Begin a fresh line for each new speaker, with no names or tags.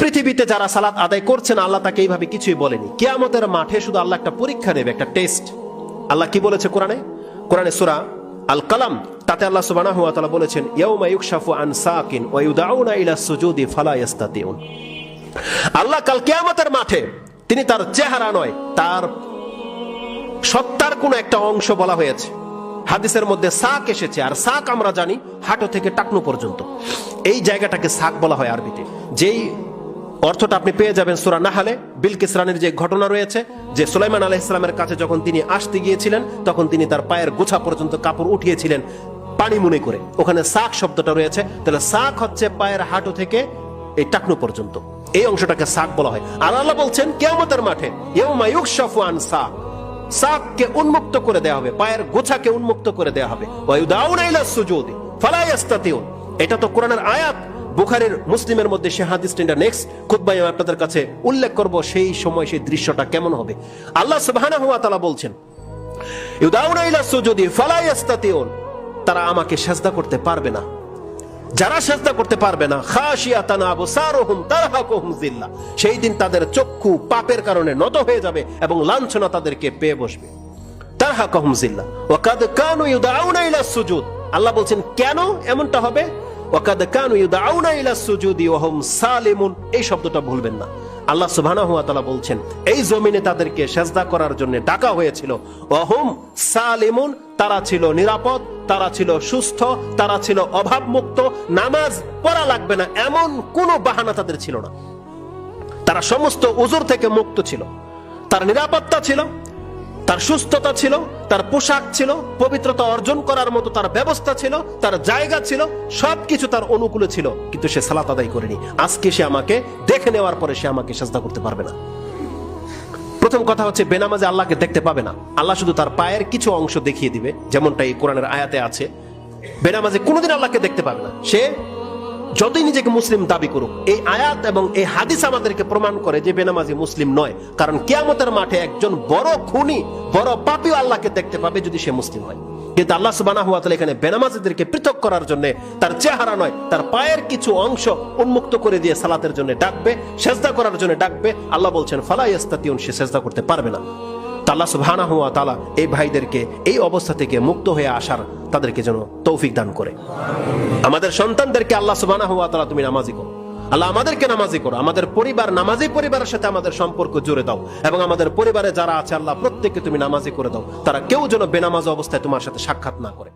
পৃথিবীতে যারা সালাত আদায় করছেন আল্লাহ তাকে এইভাবে কিছুই বলেনি। কিয়ামতের মাঠে শুধু আল্লাহ একটা পরীক্ষা নেবে, একটা টেস্ট। আল্লাহ কি বলেছে কোরআনে সূরা আল কালাম, তাতে আল্লাহ সুবহানাহু ওয়া তাআলা বলেছেন ইয়াউমা ইউকশাফু আন সাকিন ওয়া ইউদাউনা ইলা সুজুদি ফালা ইস্তাতিউন। আল্লাহ কাল কিয়ামতের মাঠে তিনি তার চেহারা নয়, তার সত্তার কোন একটা অংশ বলা হয়েছে। হাদিসের মধ্যে সাক এসেছে, আর সাক আমরা জানি হাঁটু থেকে টাকনু পর্যন্ত, এই জায়গাটাকে সাক বলা হয় আরবিতে। যেই অর্থটা আপনি পেয়ে যাবেন সূরা নাহলে বিলকিস রানীর যে ঘটনা রয়েছে, যে সুলাইমান আলাইহিস সালামের কাছে যখন তিনি আসতে গিয়েছিলেন তখন তিনি তার পায়ের গোছা পর্যন্ত কাপড় উঠিয়েছিলেন পানি মনে করে, ওখানে সাক শব্দটা রয়েছে। তাহলে সাক হচ্ছে পায়ের হাঁটু থেকে এই টাকনু পর্যন্ত, এই অংশটাকে সাক বলা হয়। আর আল্লাহ বলছেন কিয়ামতের মাঠে ইয়াউমা ইউকশাফু আন সাক, সাককে উন্মুক্ত করে দেওয়া হবে, পায়ের গোছাকে উন্মুক্ত করে দেওয়া হবে। ওয়া ইউদাউনা ইলা সুজুদি ফালা ইস্তাতিউন। এটা তো কোরআনের আয়াত। বুখারীর মুসলিমের মধ্যে সে হাদিসটা নেক্সট খুতবায় আমি আপনাদের কাছে উল্লেখ করব, সেই সময় সেই দৃশ্যটা কেমন হবে। আল্লাহ সুবহানাহু ওয়া তাআলা বলছেন ইউদাউনা ইলা সুজুদি ফালা ইস্তাতিউন, তারা আমাকে সিজদা করতে পারবে না। যারা সিজদা করতে পারবে না, খাশিয়াতান আবসারুহুম তারহাকুহুম যিল্লা, সেই দিন তাদের চক্ষু পাপের কারণে নত হয়ে যাবে এবং লাঞ্ছনা তাদেরকে পেয়ে বসবে। তারহাকুহুম যিল্লা ওয়া কাদ কানু ইউদাউনা ইলা সুজুদ। আল্লাহ বলছেন কেন এমনটা হবে, ওয়া কাদ কানু ইউদাউনা ইলা সুজুদি ওয়া হুম সালিমুন, এই শব্দটা ভুলবেন না। আল্লাহ সুবহানাহু ওয়া তাআলা বলছেন এই জমিনে তাদেরকে সিজদা করার জন্য ডাকা হয়েছিল। ওয়া হুম সালিমুন, তারা ছিল নিরাপদ, তারা ছিল সুস্থ, তারা ছিল অভাবমুক্ত, নামাজ পড়া লাগবে না এমন কোনো বাহানা তাদের ছিল না। তারা সমস্ত উযর থেকে মুক্ত ছিল, তার নিরাপত্তা ছিল, তার সুস্থতা ছিল, তার পোশাক ছিল, পবিত্রতা অর্জন করার মতো তার ব্যবস্থা ছিল, তার জায়গা ছিল, সবকিছু তার অনুকূলে ছিল, কিন্তু সে সালাত আদায় করেনি। আজকে সে আমাকে দেখে নেওয়ার পরে সে আমাকে সিজদা করতে পারবে না। প্রথম কথা হচ্ছে বেনামাজে আল্লাহকে দেখতে পাবে না, আল্লাহ শুধু তার পায়ের কিছু অংশ দেখিয়ে দিবে, যেমনটা এই কোরআনের আয়াতে আছে। বেনামাজে কোনোদিন আল্লাহকে দেখতে পাবে না, সে যতই নিজেকে মুসলিম দাবি করুক। এই আয়াত এবং এই হাদিস আমাদেরকে প্রমাণ করে যে বেনামাজি মুসলিম নয়, কারণ কিয়ামতের মাঠে একজন বড় খুনি, বড় পাপীও আল্লাহকে দেখতে পাবে যদি সে মুসলিম হয়। কিন্তু আল্লাহ সুবহানাহু ওয়া তাআলা এখানে বেনামাজিদেরকে পৃথক করার জন্য তার চেহারা নয়, তার পায়ের কিছু অংশ উন্মুক্ত করে দিয়ে সালাতের জন্য ডাকবে, সিজদা করার জন্য ডাকবে। আল্লাহ বলছেন ফালা ইস্তাতিউন, সে সিজদা করতে পারবে না। আল্লাহ সুবহানাহু ওয়া তাআলা এই ভাইদেরকে এই অবস্থা থেকে মুক্ত হয়ে আসার তাদেরকে যেন তৌফিক দান করে। আমাদের সন্তানদেরকে আল্লাহ সুবহানাহু ওয়া তাআলা তুমি নামাজি করো, আল্লাহ আমাদেরকে নামাজি করো, আমাদের পরিবার নামাজি পরিবারের সাথে আমাদের সম্পর্ক জুড়ে দাও, এবং আমাদের পরিবারে যারা আছে আল্লাহ প্রত্যেককে তুমি নামাজি করে দাও, তারা কেউ যেন বেনামাজ অবস্থায় তোমার সাথে সাক্ষাৎ না করে।